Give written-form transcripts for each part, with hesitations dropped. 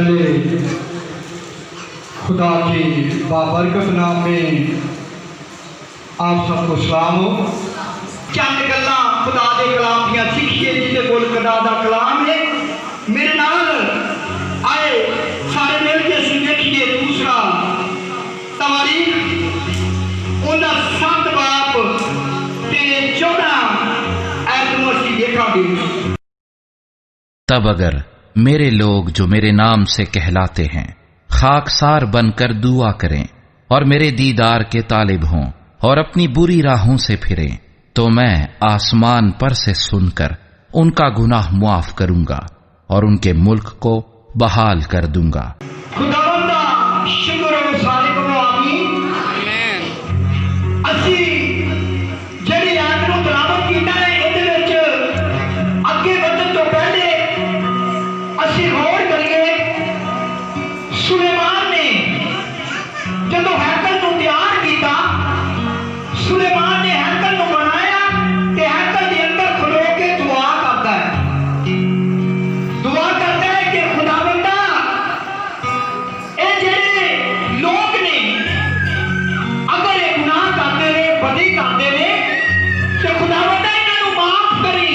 पहले खुदा के बाबरकत नाम में आप सबको सलाम हो। चंद गल्लां खुदा के कलाम दियां सीखिए जिहदे कोल खुदा दा कलाम है। मेरे नाल आए सारे मिल के असीं देखिए दूसरा तवारीख उन्हां 7 बाब ते 14 ऐत नूं असीं देखांगे। तब अगर मेरे लोग जो मेरे नाम से कहलाते हैं खाकसार बनकर दुआ करें और मेरे दीदार के तालिब हों और अपनी बुरी राहों से फिरें, तो मैं आसमान पर से सुनकर उनका गुनाह मुआफ करूंगा और उनके मुल्क को बहाल कर दूंगा। खुदावंदा शुक्र हो सारे को आमीन। असी जेड़ी आयत नूं तलावत कीता है इहदे विच अगे वधण तो पहले असी गौर करिए सुलेमान ने जदों हैकल नूं तैयार कीता, सुलेमान ने हैकल नूं बनाया ते हैकल दे अंदर खलो के दुआ करता है कि खुदावंदा ए जेड़े लोग ने अगर ये गुनाह करते ने बदी करते ने ते खुदावंदा इन्हां नूं माफ करी।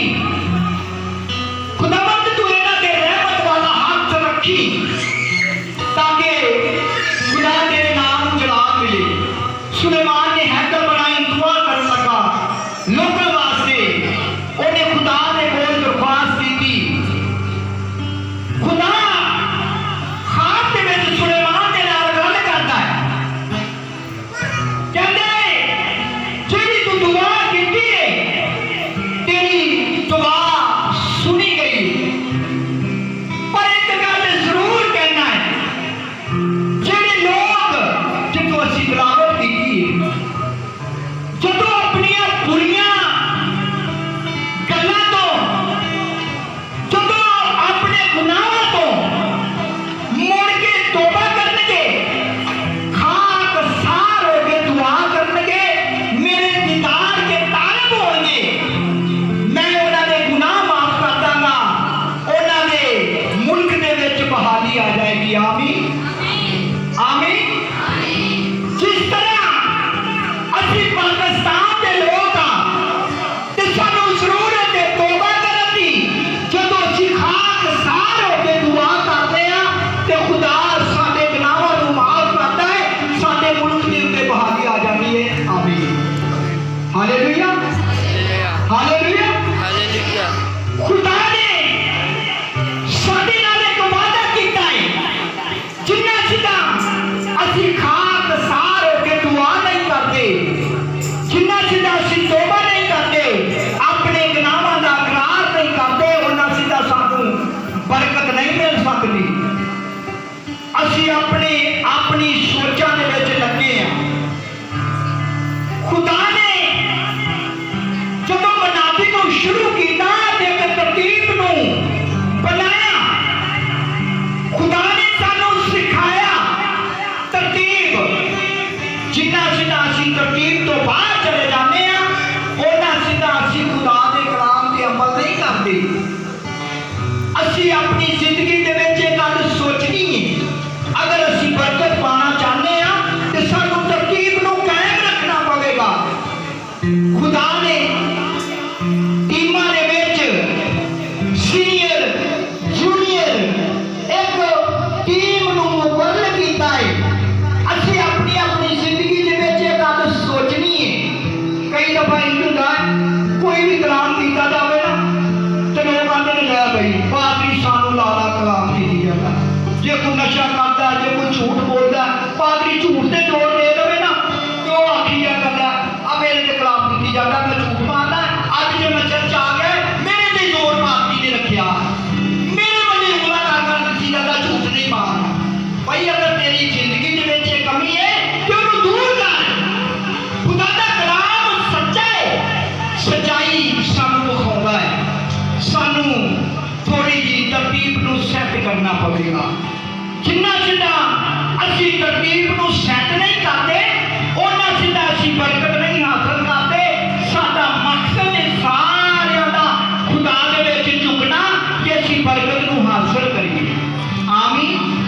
खुदावंद तू इन्हां ते रहमत वाला हाथ रखी ताकि खुदा तेरे नाम नूं जलाल मिले। सुलेमान ने हैकल बनाई, दुआ करन लगा लोकां वास्ते। उन्हें खुदा दे कोल दरख्वास्त कीती। खुदा खाब दे विच सुलेमान दे नाल गल करदा है, कहंदा है जेड़ी तू दुआ कीती है तेरी दुआ सुनी गई, पर एक गल जरूर कहना है जेड़े लोग जिन्हों असी तलावत कीती है जदों अपनियां बुरियां गल्लां तो जदों अपने गुनाहां तो मुड़ के तौबा करनगे, खाकसार हो के दुआ करनगे, मेरे दीदार के तालिब होणगे, मैं उन्हां दे गुनाह माफ कर दांगा, उन्हां दे मुल्क दे विच बहाली आ जाएगी। आमीन आमीन। जिस तरह असी पाकिस्तान के लोग हाँ ते सानू जरूरत है तौबा करन दी। जदों असी खाकसार हो के दुआ करते हैं ते खुदा साडे गुनाहां नूं माफ करदा है, साडे मुल्क दे उत्ते बहाली आ जाती है। आमीन हालेलुया हालेलुया। खुदा ने साडे नाल एक वादा कीता है, जिन्ना चिर असी खाकसार हो के दुआ नहीं करते, जिन्ना चिर असी तौबा नहीं करते, अपने गुनाहां दा इकरार नहीं करते, उन्ना चिर सानू बरकत नहीं मिल सकती। असी अपनी सोचां दे विच लगे हैं। खुदा ने जदों मनादी नूं शुरू कीता ते एक तरतीब नूं बनाया, खुदा ने सानू सिखाया तरतीब। जिन्ना सीधा असी तरतीब तो बाहर चले जाते हैं उन्ना सीधा असी खुदा के कलाम ते अमल नहीं करते। असी अपनी जिंदगी दे विच इह गल सोचनी है, अगर असी बरकत पाना चाहते हैं तो सानू तरतीब नूं कायम रखना पवेगा। खुदा ने टीमां दे विच सीनियर जूनियर एक टीम नूं मुकर्रर कीता है। असी अपनी अपनी जिंदगी दे विच इह गल सोचनी है। कई दफा इंज हुंदा है कोई भी कलाम कीता जावे ना ते लोग आंदे ने लै बई पादरी सानू लाला कलाम कीती जांदा। जे कोई नशा करदा, जे कोई झूठ बोलदा, पादरी झूठ ते जोर दे देवे ना तो आखी जा करदा आ मेरे ते कलाम कीती जांदा, मैं झूठ मारदा। अज जे मैं चर्च आ गया मेरे ते जोर पादरी ने रखिया, मेरे वाली उंगला कर कीती जांदा, झूठ नहीं मारना। भाई अगर तेरी जिंदगी दे विच इह कमी है ते ओनू दूर कर। खुदा दा कलाम सच्चा है, सच्चाई सानू विखाउंदा है। सानू थोड़ी जी तरतीब नूं सैट करना पवेगा। जिन्ना सीधा असी तरतीब नूं सैट नहीं करते उन्ना सीधा असी बरकत नहीं हासिल करते। साडा मकसद है सारियां दा खुदा दे विच झुकना कि असी बरकत नूं हासिल करिए। आमीन।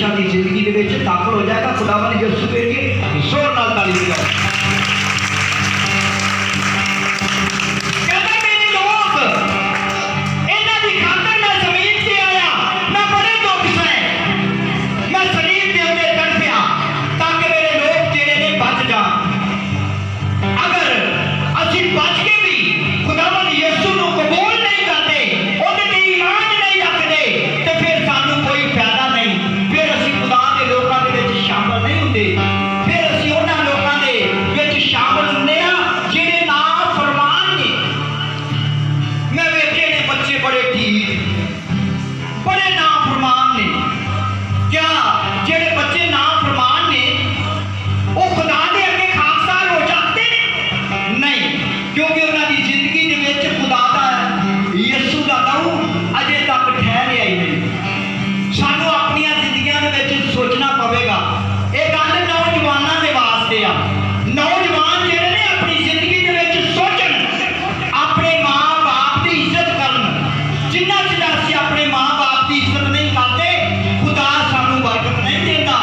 हमेशा की जिंदगी के विच दाखल हो जाएगा। खुदावन यीशु के लिए जोर नाल ताली बजाओ। कहता मेरे लोग इन्हां दी खातर मैं जमीन ते आया, मैं बड़े दुख सहे, मैं शरीर के उत्ते तड़फिया ताकि मेरे लोग जेड़े ने बच जाण। अगर असीं बच के भी खुदावन यीशु नूं कबूल नहीं करते, उहदे ते ईमान नहीं रखते, ते फिर सानूं कोई फायदा नहीं। फिर असीं खुदा दे लोकां दे विच शामिल नहीं हुंदे। फिर असीं उन्हां लोकां दे विच शामिल हुंदे आ जिहड़े नाफरमान ने। मैं वेखे ने बच्चे बड़े ढीठ, बड़े नाफरमान ने। क्या जेड़े बच्चे नाफरमान ने वो खुदा दे अगे खाकसार हो जाते ने? नहीं, क्योंकि उन्हां दी जिंदगी दे विच खुदा दा यीशु दा लहू अजे तक ठहरिया ही नहीं। सानू अपनियां जिंदगियां दे विच सोचना पवेगा। ये गल नौजवानां दे वास्ते आ। नौजवान जेड़े ने अपनी जिंदगी दे विच सोचण, अपने मां बाप की इज्जत करन। जिन्ना चिर असीं अपने मां बाप की इज्जत नहीं करते, खुदा सानू बरकत नहीं देता।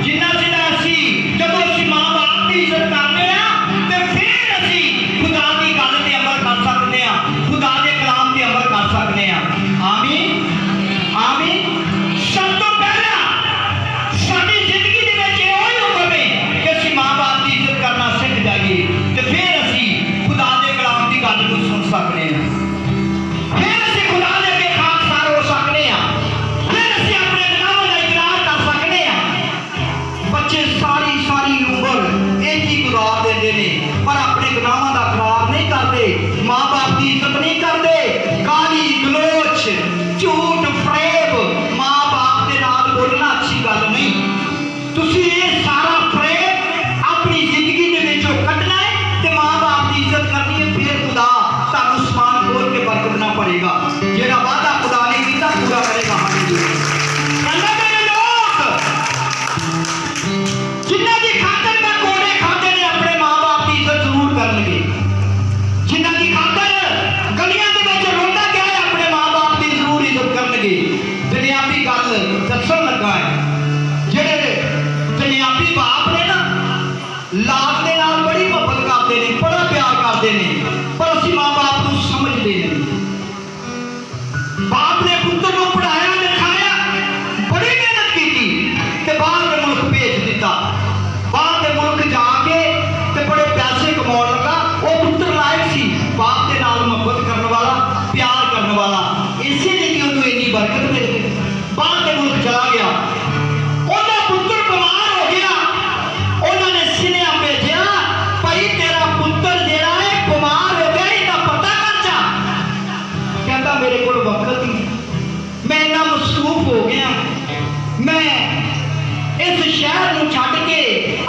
जिन्ना चिर असीं जदों असीं मां बाप की इज्जत करते हैं ते फिर असीं खुदा की गल ते अमल कर सकते हैं, खुदा के कलाम ते अमल कर सकते हैं। आमीन आमीन। सब तो पहला साडी जिंदगी दे विच इहो ही हुक्म है कि असीं मां बाप की इज्जत करना सीख जाइए, ते फिर असीं खुदा के कलाम की गल नूं सुन सकते हैं। फिर असीं खुदा दे अगे खाकसार हो सकते हैं। फिर असीं अपने गुनाहां दा इकरार कर सकते हैं। बच्चे सारी सारी उम्र इंज ही गुजार देंदे ने, पर अपने गुनाहां दा इकरार नहीं करते, मां बाप की इज्जत नहीं करते। गाली गलोच, झूठ फरेब, मां बाप के नाल बोलना अच्छी गल नहीं। तुसीं ये सारा फरेब अपनी जिंदगी दे विचों कढना है ते मां बाप की इज्जत करनी है। फिर खुदा तुहानूं समान खोल के बरकत ना पड़ेगा। जेड़ा वादा खुदा ने कीता पूरा करेगा। हालेलुया। कहंदा मेरे लोग जिन्हां दी खातर मैं कोड़े खाते ने अपने मां बाप की इज्जत जरूर करनगे। जिन्हां दी खातर गलियां दे विच रोंदा गया है, अपने मां बाप की जरूर इज्जत करनगे। दुनियावी गल दस्सण लगा है, जेड़े दुनियावी बाप ने ना लाद दे नाल बड़ी मोहब्बत करते ने, बड़ा प्यार करते ने, पर असीं मां बाप नूं समझदे नहीं। बाप ने पुत्तर नूं पढ़ाया लिखाया, बड़ी मेहनत की ते बाहर दे मुल्क भेज दिता। बाहर दे मुल्क जाके ते बड़े पैसे कमाउण लगा। वो पुत्तर लायक सी, बाप के नाल मोहब्बत करने वाला, प्यार करने वाला, इसीलिए उन्होंने इन्नी बरकत मिल गई। बाहर के मुल्क चला गया, उनका पुत्र बीमार हो गया। उन्होंने सिनेहा भेजा, भाई तेरा पुत्र जेड़ा है बीमार हो गया, इसका पता कर जा। कहता मेरे को वक्त ही, मैं इन्ना मसरूफ हो गया, मैं इस शहर को छड्ड के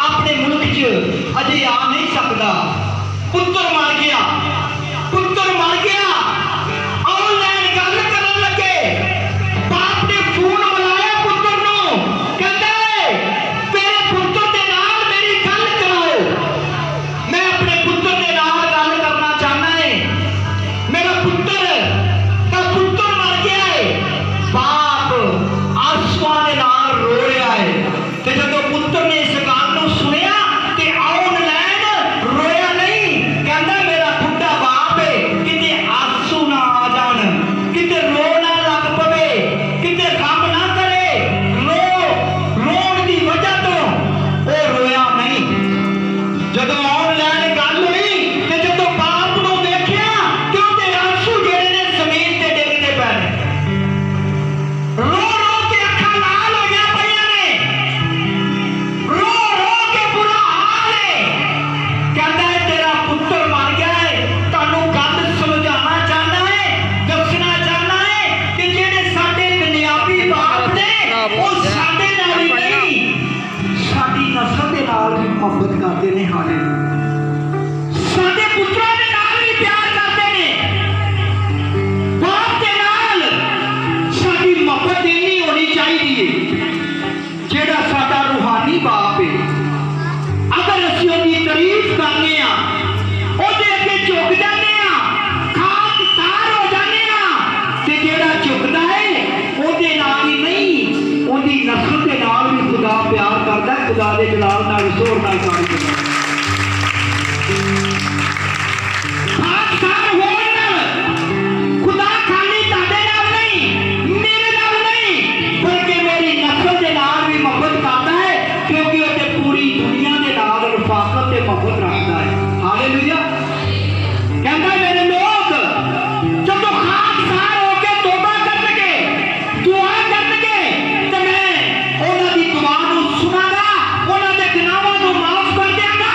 अपने मुल्क च अजे आ नहीं सकता। पुत्र मर गया, पुत्र मर गया। ऑनलाइन गल करन लगे, बाप ने फोन मिलाया पुत्र नूं, कहंदा तेरे पुत्र दे नाल मेरी गल कराओ। मैं अपने पुत्र दे नाल गल करना चाहना है। मेरा पुत्र का पुत्र मर गया है। बाप आंसुआं दे नाल रो रहा है, ते जदों पुत्र ने इस गल नूं सुनिया ते ऑनलाइन रोया नहीं। कहंदा मेरा बुढ़ा बाप है, किते आंसू ना आ जाण, किते रो ना लग पवे, किते गम ना करे। रोण दी वजह तो वो रोया नहीं। जदों ऑनलाइन गल हुई ते जदों बाप नूं देखिया कि उहदे आंसू जेड़े ने जमीन ते डिगदे पए ने, रो रो के अखां लाल होईयां पईयां ने, रो रो के बुरा हाल है। कहता है तेरा पुत्र मर गया है। तुहानूं गल समझाना चाहना है, दसना चाहना है कि जेड़े साडे दुनियावी बाप ने वो साडे नाल ही नहीं, साडी नस्ल दे नाल भी मोहब्बत करते ने। हालेलुया। साडे पुत्तरां दे नाल भी प्यार करते ने। बाप दे नाल साडी मोहब्बत इन्नी होनी चाहिए, जेड़ा साडा रूहानी बाप है। अगर असीं उहदी तारीफ करने आ, उहदे अगे झुक जाने आ, खाकसार हो जाने आ, ते जेड़ा झुकदा है उहदे नाल ही नहीं, उहदी नस्ल दे जोरदार ताली बजाओ। खाकसार होण नाल खुदा खाली तुहाडे नाल नहीं, मेरे नाल नहीं, बल्कि मेरी नस्ल दे नाल भी मोहब्बत करता है, क्योंकि वो ते पूरी दुनिया दे नाल रफाकत ते मोहब्बत रखता है। हालेलुया। कहता है मेरे लोग जब खाकसार होके तौबा करनगे, दुआ करनगे, तो मैं उन्हां दी दुआ नूं सुनांगा, उन्हां दे गुनाहां नूं माफ कर दियांगा,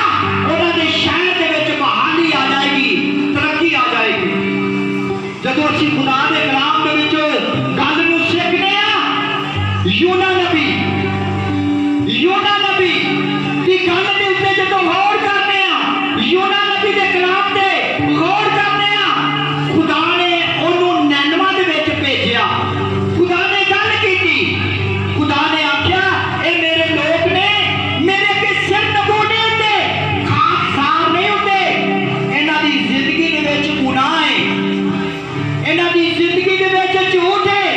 उन्हां दे शहर दे विच बहाली आ जाएगी, तरक्की आ जाएगी। जदों असीं खुदा दे कलाम दे विच गल नूं सिखदे आ, यूना नबी दी गल दे उत्ते जदों गौर करदे आ, यूना नबी दे कलाम ते गौर करदे आ, खुदा ने ओनू नैनवा दे विच भेजिया, खुदा ने गल कीती, खुदा ने आख्या ए मेरे लोग ने मेरे के सिर नबूने हुंदे, खाकसार नहीं हुंदे, इन्हां दी जिंदगी दे विच गुनाह है, इन्हां दी जिंदगी दे विच झूठ है,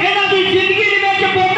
इन्हां दी जिंदगी दे विच बुत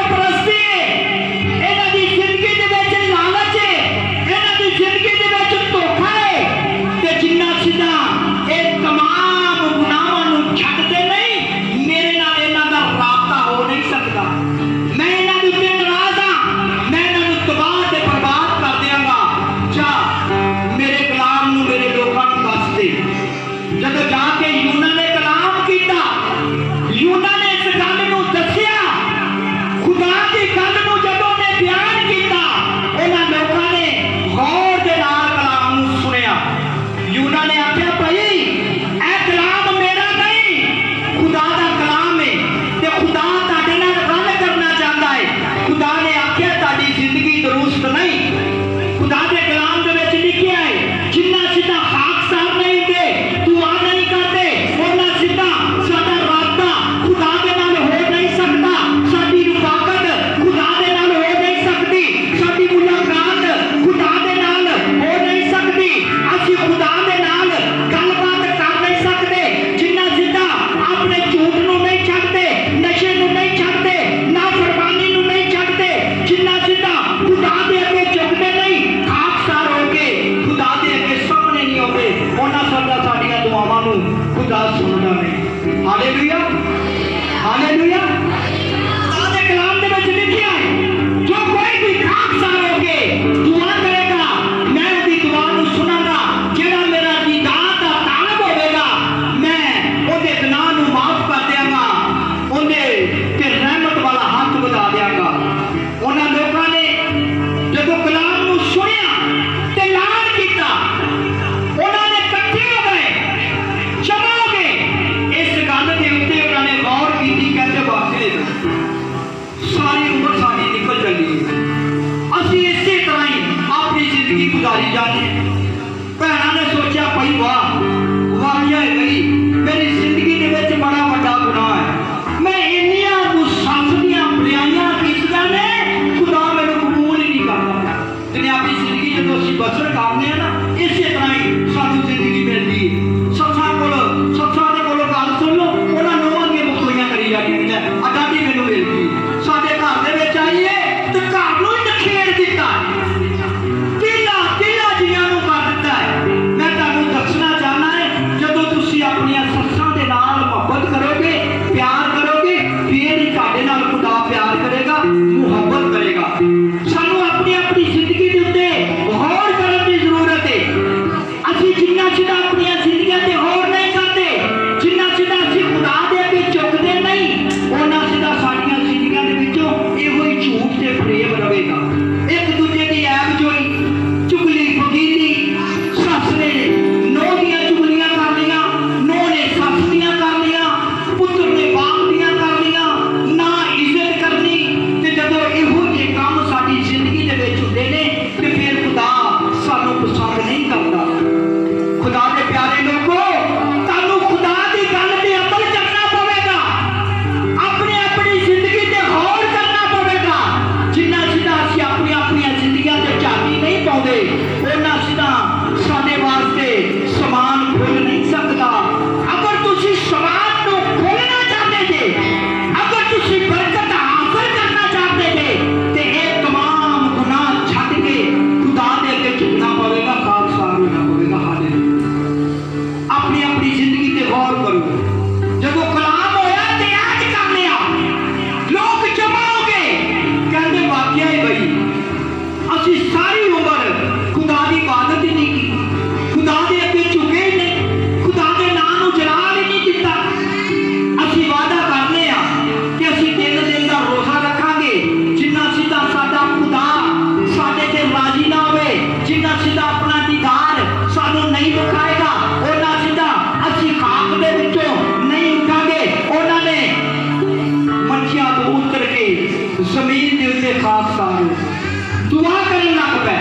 खाकसार दुआ करन लग पै।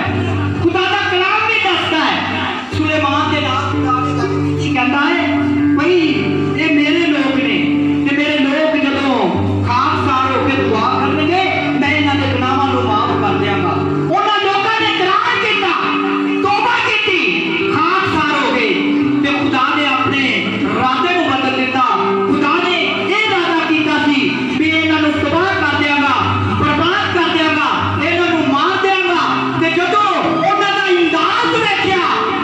खुदा दा कलाम भी दसदा है सुलेमान दे नाल खुदा ने गल कीती, कहंदा है भई ये मेरे लोग ने ते मेरे लोग जदों खाकसार होकर दुआ करनगे मैं इन्हां दे गुनाहां नूं माफ कर दियांगा। उन्हां लोकां ने इकरार कीता, तौबा कीती, खाकसार हो गए ते खुदा ने अपने इरादे नूं बदल दिता। खुदा ने यह इरादा कीता सी भी इन्हां नूं तबाह कर दियांगा, बर्बाद कर दियांगा, इन्हां नूं मार दियांगा। ते जदों उन्हां दा अंदाज वेखिया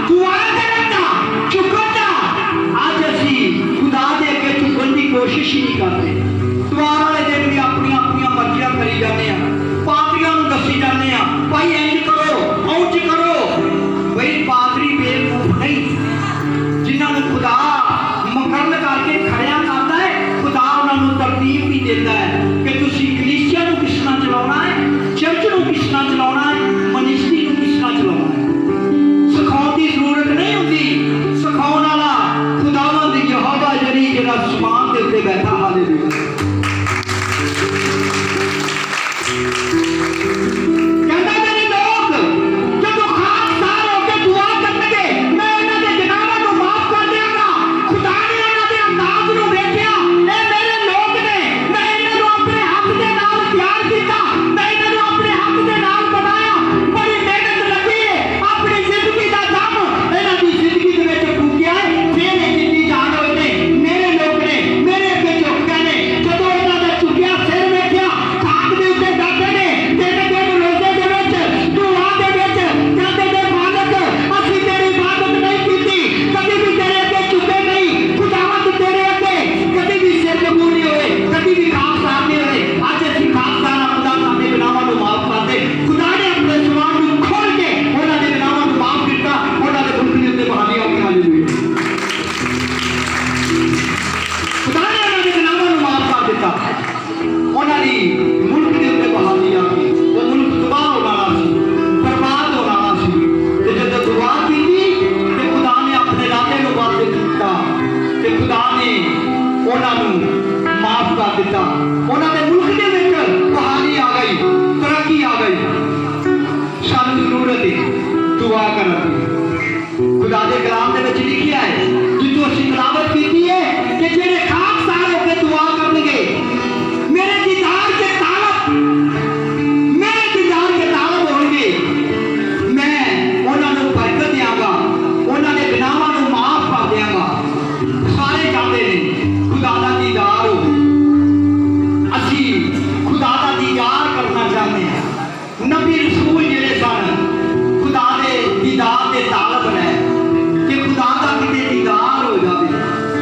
दुआ करन दा, झुकण दा, अज असीं खुदा दे अगे झुकण दी कोशिश ही नहीं करते। दुआ वाले दिन भी अपनी अपनी मर्जियां करी जाते हैं, पादरियां नूं दसी जाते हैं भाई इंज करो औंज करो। बई पादरी बेवकूफ नहीं, जिन्हां नूं खुदा मुकर्रर करके खड़िया करता है, खुदा उन्हां नूं तरतीब भी देता है कि तुसीं कलीसिया नूं किस तरह चलाउणा है, चर्च नूं किस तरह चलाउणा है, मनिस्ट्री नूं किस तरह चलाउणा है। सिखाउण की जरूरत नहीं हुंदी, सिखाउण वाला खुदावंद यहोवा जरी जिहड़ा आसमान दे उत्ते बैठा। हालेलुया। कहंदा मेरे लोग जदों खाकसार होकर दुआ करनगे मैं इन्हां दे गुनाहां नूं माफ कर दियांगा। खुदा ने उन्हां दे अंदाज नूं वेखिया, ये मेरे लोग ने, मैं इन्हां नूं अपने हत्थ दे नाल तैयार कीता, मैं इन्हां नूं अपने हत्थ दे नाल बनाया। बड़ी मेहनत लगी है, अपनी जिंदगी दा दम इन्हां दी जिंदगी दे विच फूकिया है, फिर ये जिंदगी जान होए ने मेरे लोग ने मेरे अगे झुक गए ने। जदों इन्हां दा झुकिया सिर वेखिया खाक दे उत्ते बैठे ने, तेरे दिन रोजे दे विच दुआ दे विच कहंदे ने मालिक असीं तेरी इबादत नहीं कीती, कदी भी तेरे अगे झुके नहीं, खुदावंद तेरे अगे कदी भी सिर नबू नहीं होए, कदी भी खाकसार नहीं होए। अज असीं खाकसार आ, खुदा साडे गुनाहां नूं माफ कर दे। खुदा ने अपने समान नूं खोल के उन्हां दे गुनाहां नूं माफ कीता, उन्हां दे मुल्क दे उत्ते बहाली हो गई। हालेलुया। खुदा ने उन्हां दे गुनाहां नूं माफ कर दिता, उन्हां दी मुल्क दे उत्ते बहाली आ गई। वो मुल्क तबाह होण वाला सी, बर्बाद होण वाला सी, ते जदों दुआ कीती ते खुदा ने अपने इरादे नूं बदल दिता ते खुदा ने उन्हां नूं माफ कर दिता। उन्हां दे मुल्क दे विच बहाली आ गई, तरक्की आ गई। सानूं जरूरत है दुआ करन दी। खुदा दे कलाम दे विच लिखिया है, जितों असीं तिलावत कीती है कि जेड़े खाकसार होकर दुआ करनगे मेरे दीदार के तालब, मेरे दीदार के तालब होणगे, मैं उन्हां नूं बरकत देवांगा, उन्हां दे गुनाहां नूं माफ कर देवांगा। सारे चाहते ने खुदा दा दीदार हो, असीं खुदा दा दीदार करना चाहते हैं। नबी रसूल जिहड़े सन खुदा दे दीदार दे तालब ने कि खुदा दा किते दीदार हो जावे।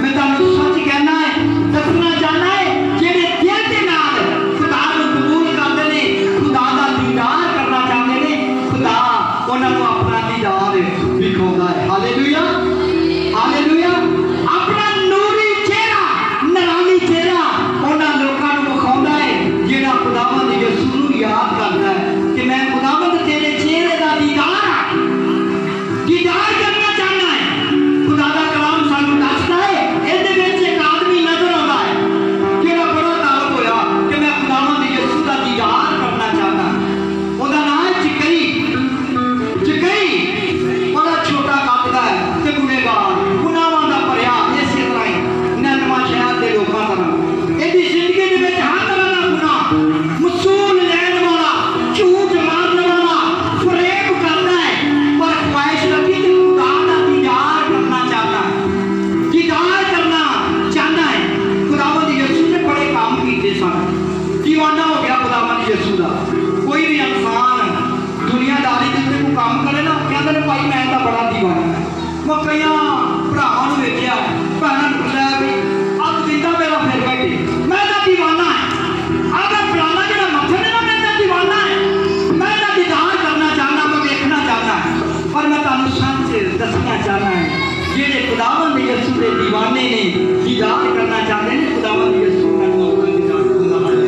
मैं तुहानूं सच कहना है, दसना चाहना है, जेड़े दिल दे नाल खुदा नूं कबूल करदे ने, खुदा दा दीदार करना चाहते ने, खुदा उन्हां नूं अपना दीदार विखाउंदा है। हालेलुया। हालेलुया। अपना नूरी चेहरा, नरानी चेहरा उन्हां लोकां नूं विखाउंदा है जेड़ा खुदावंद यसू नूं याद करदा है कि मैं खुदावंद तेरे चेहरे दा दीदार करना चाहना है। खुदा दा कलाम सानूं दसदा है, इहदे विच एक आदमी नजर आउंदा है जेड़ा बड़ा तालब होया कि मैं खुदावंद यसू दा दीदार करना चाहना। उहदा नाम है चिकई। चिकई बड़ा छोटा कद दा है ते गुनेगार, गुनाहां दा भरिया, इसे तरह ही नैनवा शहर दे लोकां तरह इहदी जिंदगी दे विच हर तरह दा गुनाह, मसूल लैण वाला, झूठ मारन वाला, फरेब करदा है, पर ख्वाहिश रखी कि खुदा दा दीदार करना चाहता है, दीदार करना चाहता है। खुदावंद यसू ने बड़े काम कीते सन, दीवाना हो गया खुदावंद यसू दा। कोई भी इंसान दुनियादारी दे उत्ते कोई काम करे ना, कहंदे ने भाई मैं तां बड़ा दीवाना है। मैं कईयां भरावां नूं वेखिआ, भैणां नूं पुछिआ भी अज दिंदा मेरा फिर बैठे, मैं तां दीवाना है। अगर फलाना जिहड़ा मत्थे ने ना मैं तां दीवाना है, मैं तां दीदार करना चाहना, मैं वेखना चाहना है। पर मैं तुहानूं सच दसना चाहना है, जेड़े खुदावंद यसू दे दीवाने ने, दीदार करना चाहते ने, खुदावंद यसू उन्हां नूं अपना दीदार करदा है।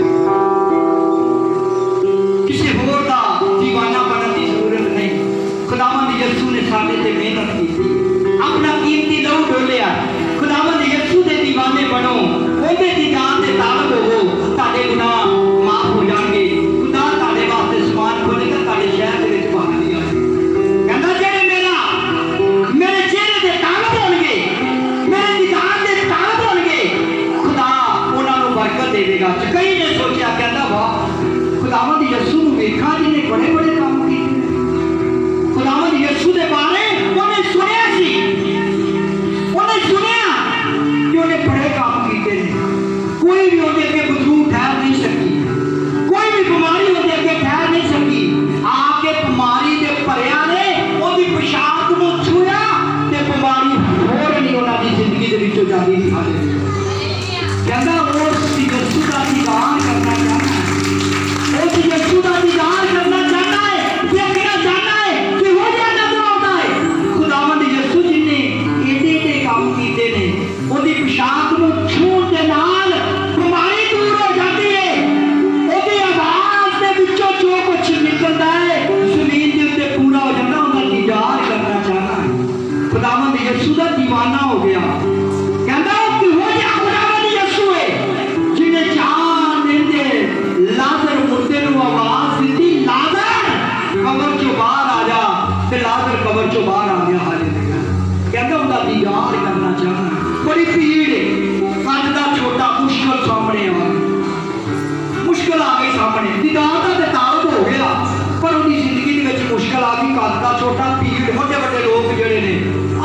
खुदावंद यसू नूं वेखा जिन्हें बड़े बड़े काम कीते। खुदावंद यसू दे बारे उन्हें सुनिया सी, उन्हें सुनिया कि उन्हें बड़े काम कीते ने। कोई भी उनके अगे बदबू ठहर नहीं सकी, कोई भी बीमारी उनके अगे ठहर नहीं सकी। आके बीमारी दे भरिया ने उहदी पोशाक नूं छूया ते बीमारी होर नहीं उन्हां दी जिंदगी दे विचों जांदी नहीं। हालेलुया। कहंदा उस यसू दा दीदार करना चाहना है, उस यसू दा दीदार करना चाहना है, देखना चाहना है कि हो जाए नजर आता है। खुदावंद यसू जिन्हें एडे एडे काम कीते ने, उहदी पोशाक नूं छूण दे नाल बीमारी दूर हो जाती है। उहदी आवाज़ दे विचों जो कुछ निकलदा है ज़मीन दे उत्ते पूरा हो जाता। उहदा दीदार करना चाहना है। खुदावंद यसू दा दीवाना हो गया। कहंदा कि हो जा खुदावंद यसू है जिन्हें जान देंदे लाजर मुर्दे नूं आवाज़ दी, लाजर कबर चों बाहर आ जा, ते लाजर कबर चों बाहर आ गया। हालेलुया। कहंदा उहदा दीदार करना चाहना। बड़ी भीड़ है, कद दा छोटा मुश्किल सामने आ गई, मुश्किल आ गई सामने। दीदार दा ते तालब हो गया पर उहदी जिंदगी दे विच मुश्किल आ गई। कद दा छोटा, भीड़, वड्डे वड्डे लोग जिहड़े ने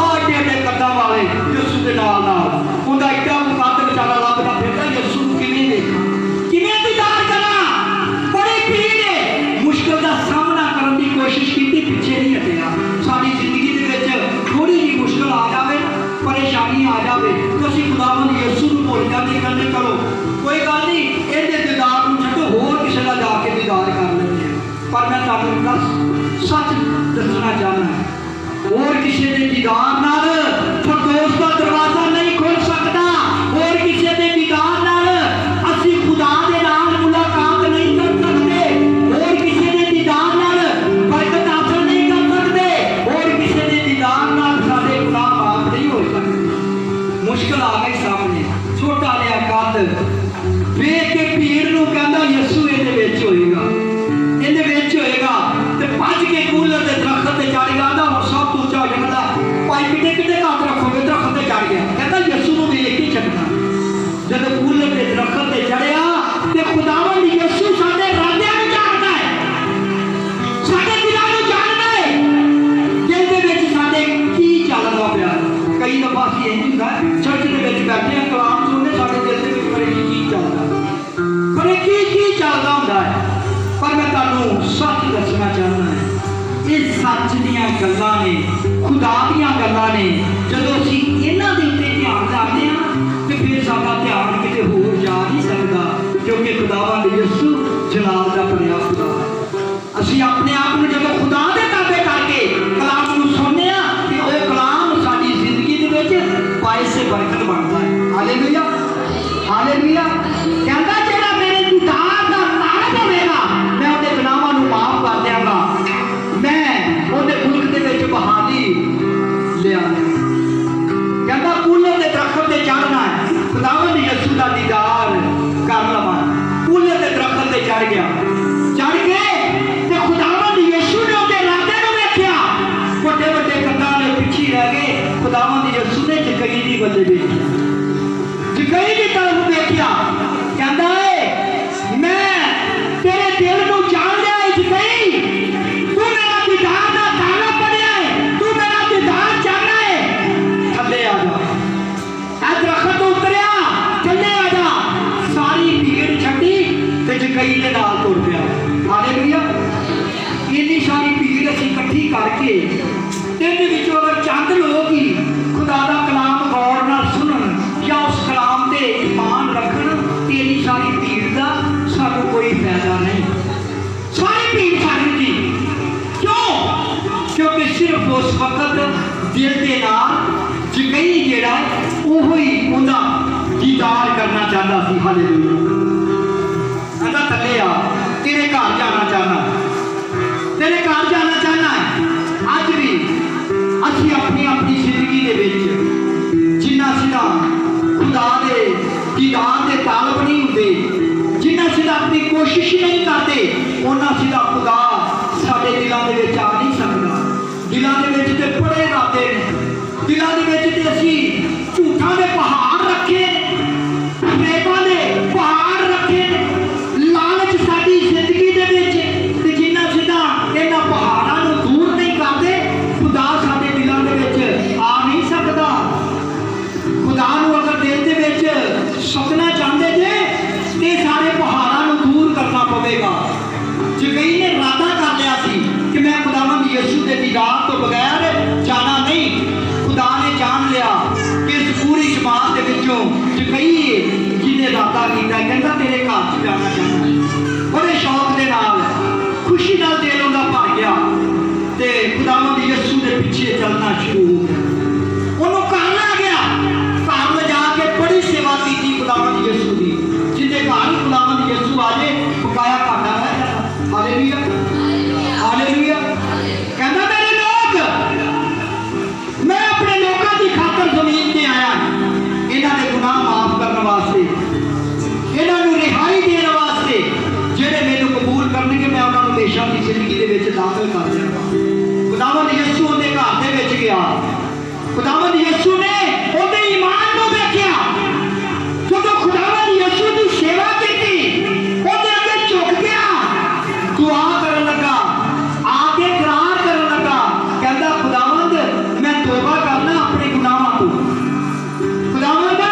एडे एडे कद्दां वाले यसू दे नाल नाल उहदा एडा कद बेचारा लभदा फिरदा। यसू नूं किवें देखां, किवें दीदार करां? बड़ी भीड़ है। मुश्किल दा सामना करन दी कोशिश कीती, पिछे नहीं हटिया। साडी जिंदगी दे विच थोड़ी जी मुश्किल आ जावे, परेशानी आ जावे तो असीं खुदावंद यसू नूं भुल जांदे। कहंदे चलो कोई गल नहीं, इहदे दीदार नूं छड्डो, होर किसे दा जाके दीदार कर लैंदे। पर मैं तुहानूं सच दसना चाहना है, और किसी के दीदार नाल फिरदौस दा दरवाजा नहीं खुल सकता। और किसी के दीदार नाल असीं खुदा दे नाल मुलाकात नहीं कर सकते। और किसी के दीदार नाल बरकत हासिल नहीं कर सकते। और किसी के दीदार नाल साडे गुनाह माफ नहीं हो सकते। मुश्किल आ गई सामने, छोटा लिया कद वेख के भीड़ नूं कहंदा यसू इहदे विच होएगा, इहदे विच होएगा। ते भज के कूलर दे दरख्त ते चढ़ गया। आंदा हुण सब तो ऊंचा हो जांदा, भाई किड्डे किड्डे हत्थ रखोगे, दरख्त ते चढ़ गया। कहंदा यसू नूं वेख के छड्डना। जद कूलर दे दरख्त ते चढ़िया ते खुदावंद यसू साडे राजियां नूं जाणदा है, साडे दिलां नूं जाणदा है कि इहदे विच साडे की चलदा पिया। कई दफा असीं इंज हुंदा चर्च दे विच बैठे हां, कलाम सुणने, साडे दिल दे विच परे की चलदा, परे की चलदा हुंदा है। पर मैं तुहानूं सच दसना चाहना है, ये सच दीयां गल्लां ने, खुदा दीयां गल्लां ने। जदों असीं इन्हां दे उत्ते ध्यान लाते हैं तो फिर साडा ध्यान किते होर जा नहीं सकदा, क्योंकि खुदावंद यसू जलाल दा भरिया खुदा। असीं अपने आप नूं जदों खुदा दे ताबे करके कलाम नूं सुणने आ ते ओह कलाम साडी जिंदगी दे विच बाइस बरकत बनदा है। Hallelujah, hallelujah. कहंदा जेड़ा मेरे दीदार दा तालब होवेगा मैं उहदे गुनाहां नूं माफ कर देवांगा, मैं उहदे मुल्क दे विच बहाली लिया। कहंदा कूलर दे दरख्त ते चढ़ना है, खुदावंद यसू दा दीदार कर लवां। कूलर दे दरख्त ते चढ़ गया, चढ़ के ते खुदावंद यसू ने उहदे राजे नूं वेखिया। वड्डे वड्डे कद्दां ने पिछे रह गए। खुदावंद यसू ने जकई दी बल्ले वेखी, जकई दी तरफ वेखिया। कहंदा है मैं तेरे दिल नूं जाण लिया है जकई, तू मेरा दीदार दा तालब पढ़िया है, तू मेरा दीदार चाहना है, थल्ले आ जा। ऐ दरख्त उतरिया, थल्ले आ जा। सारी भीड़ छड्डी ते जकई दे नाल तुर पिया। हालेलुया। इन्नी सारी भीड़ असीं इकट्ठी करके इहदे विचों अगर चंद लोग ही खुदा दा कलाम गौर नाल सुनन या उस कलाम ते ईमान रखन, इन्नी सारी भीड़ दा सानूं कोई फायदा नहीं। सारी भीड़ सारी जी क्यों? क्योंकि सिर्फ उस वक्त दिल दे नाल जकई जेड़ा ओहो ही उहदा दीदार करना चाहता सी। हालेलुया। कहंदा थल्ले आ, तेरे घर जाना चाहना, तेरे घर जाना चाहना है। अज भी असीं अपनी अपनी जिंदगी दे विच जिन्ना सीधा खुदा दे दीदार दे तालब नहीं हुंदे, जिन्ना सीधा अपनी कोशिश नहीं करते, उन्ना सीधा खुदा साडे दिलां दे विच आ नहीं सकदा। दिलां दे विच ते बड़े इरादे ने, दिलां दे विच ते असीं झूठां दे पहाड़ रखे, प्रेमां दे पहाड़ रखे, लालच साडी जिंदगी दे शामिल कर देगा। खुदावंद यीशु उनके घर दे विच गया। खुदावंद यीशु ने उनके ईमान को देखा। जब खुदावंद यीशु की सेवा की उनके अगे झुक गया, दुआ करन लगा, आके करार करन लगा, कहता खुदावंद मैं तौबा करना अपने गुनाहों तो। खुदावंद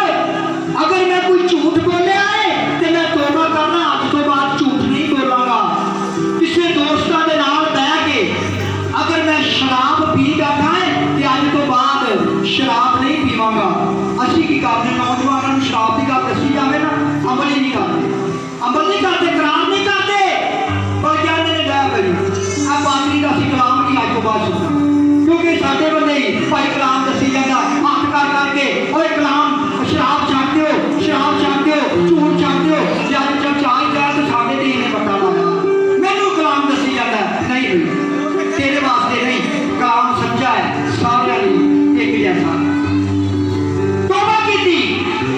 अगर मैं कोई झूठ बोलिया है तो मैं तौबा करना, अज तो बाद झूठ नहीं बोलांगा। किसी दोस्तों के नाल बह के अगर मैं शराब पी बैठा है तो अज तो बाद शराब नहीं पीवांगा। असीं की करते नौजवानों को शराब की गल दसी जाए ना, अमल ही नहीं करते, अमल नहीं करते, करार नहीं करते, पर कहते ने लै भाई आ पादरी का असीं कलाम नहीं अज तो बाद सुनना, क्योंकि साडे बंदे ही भाई कलाम दसी जाता हथ कर करके ओए कलाम शराब छड्ड दिओ, शराब छड्ड दिओ, झूठ छड्ड दिओ। जब चर्च आई जाए तो साडे ते इन्हें पता लाया, मैनू कलाम दसी जाता नहीं भाई तेरे वास्ते नहीं, कलाम सच्चा है, सारे एक जैसा। तौबा की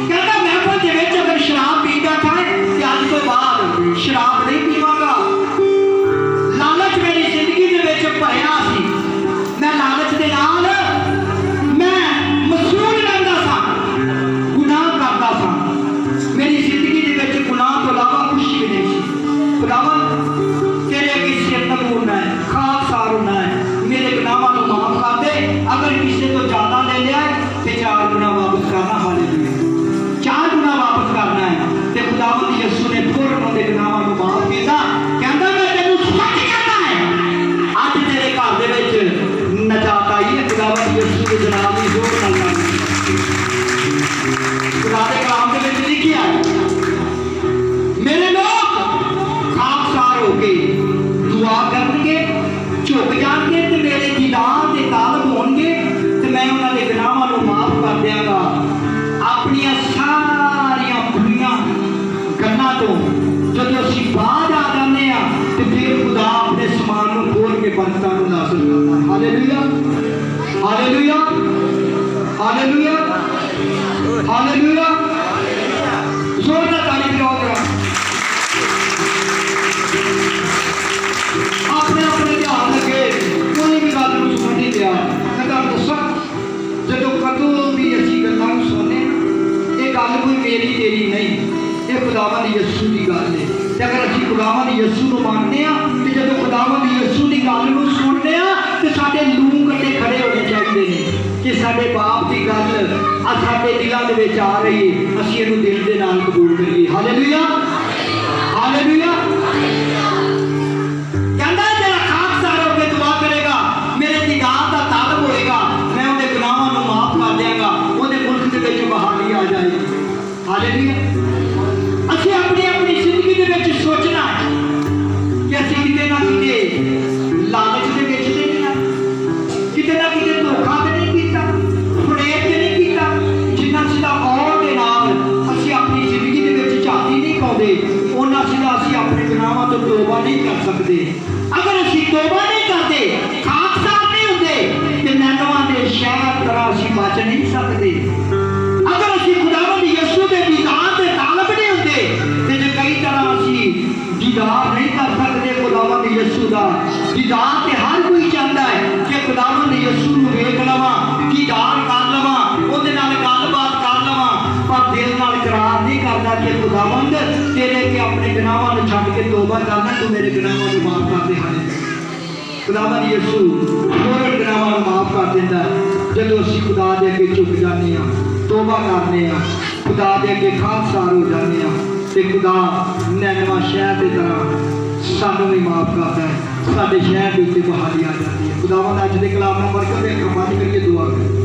कहता महफिल के विच अगर शराब पी बैठा है तो अज तो बाद शराब नहीं पीवांगा। लालच मेरी जिंदगी दे विच भरिया सी, मैं लालच दे नाल मैं मशहूर रहंदा सा, गुनाह करदा सा, मेरी जिंदगी दे विच गुनाह तो इलावा कुछ भी नहीं सी। खुदावंद तेरे अगे सिर नमूना है, खाकसार होना है, मेरे गुनाहों को माफ कर दे। अगर किसी तो ज्यादा ले लिया है तो 4 गुना वापस करना, हालेलुया 4 गुना वापस करना है। तो खुदावंद यीशु ने फौरन उनके गुनाहों को माफ किया, कहता मैं तेनू सच कहना है अज तेरे घर दे विच नजात आई है। खुदावंद यीशु के जनाब की जोर करना खुदा के कलाम के विच लिखिया है, मेरे लोग खाकसार होके दुआ करनगे, झुक जाएंगे तो मेरे दीदार के तालब होंगे तो मैं उन्होंने गुनाहों को माफ कर देंगा। अपनिया सारिया बुरिया गल्लां तो जब असीं बाहर आ जाते हैं तो फिर खुदा अपने समान को खोल के बरकतां नूं नासिल करता है। Hallelujah hallelujah hallelujah hallelujah. जोरदार ताली बजाओ जरा। अपने अपने ध्यान लगे, कोई भी गल नूं सुन नहीं दिया। मैं तुहानूं दस्सां जदों कदों भी असीं गल्लां नूं सुणने ये गल कोई मेरी तेरी नहीं, ये खुदावंद यीशु की गल है। ते अगर असीं खुदावंद यीशु नूं मनदे आ ते जदों खुदावंद यीशु की गल नूं सुणदे आ ते साडे लूं कट्टे खड़े होने चाहिए ने कि साडे बाप की गल साडे दिलां दे विच आ रही है, असीं इहनूं दिल दे नाल कबूल करिए। Hallelujah hallelujah. कहंदा जेड़ा खाकसार होकर दुआ करेगा, मेरे दीदार दा तालब होएगा, मैं उहदे गुनाहां नूं माफ कर देंगा, उहदे मुल्क दे विच बहाली आ जाएगी। हालेलुया। असीं अपनी अपनी जिंदगी दे विच सोचना है कि असीं किते ना किते लालच दे विच ते नहीं आए, किते ना किते धोखा ते नहीं कीता, फरेब ते नहीं कीता, जिन्ना सीधा और दे नाल असीं अपनी जिंदगी दे विच झाती नहीं पाउंदे, उन्ना सीधा असीं अपने गुनाहां तो तौबा नहीं कर सकते। अगर असीं तौबा नहीं करते, खाकसार नहीं होंदे ते नैनों दे शहर तरह असीं बच नहीं सकते। अगर असीं खुदावंद यीशु दे दीदार दे तालब नहीं होंदे ते जे कई तरह असीं दीदार नहीं कर सकते खुदावंद यीशु दा। दीदार ते हर कोई चाहता है कि खुदावंद यीशु नूं वेख लवां, दीदार कर लवां, उहदे नाल गलबात कर लवां, पर दिल नाल करार नहीं करदा कि खुदावंद तेरे अगे अपने गुनाहां नूं छड्ड के तौबा करना, तू मेरे गुनाहां नूं माफ कर दे। हालेलुया। खुदावंद यीशु फौरन गुनाहां नूं माफ कर दिंदा जदों असीं खुदा दे अगे झुक जाने आ, तौबा करने आ, खुदा दे अगे खाकसार हो जाने आ ते खुदा नैनवा शहर की तरह सानू भी माफ करता है, साडे शहर के उत्ते बहाली आ जाती है। खुदावंद अज दे कलाम नूं बरकत दे, बंद करिए दुआ करें।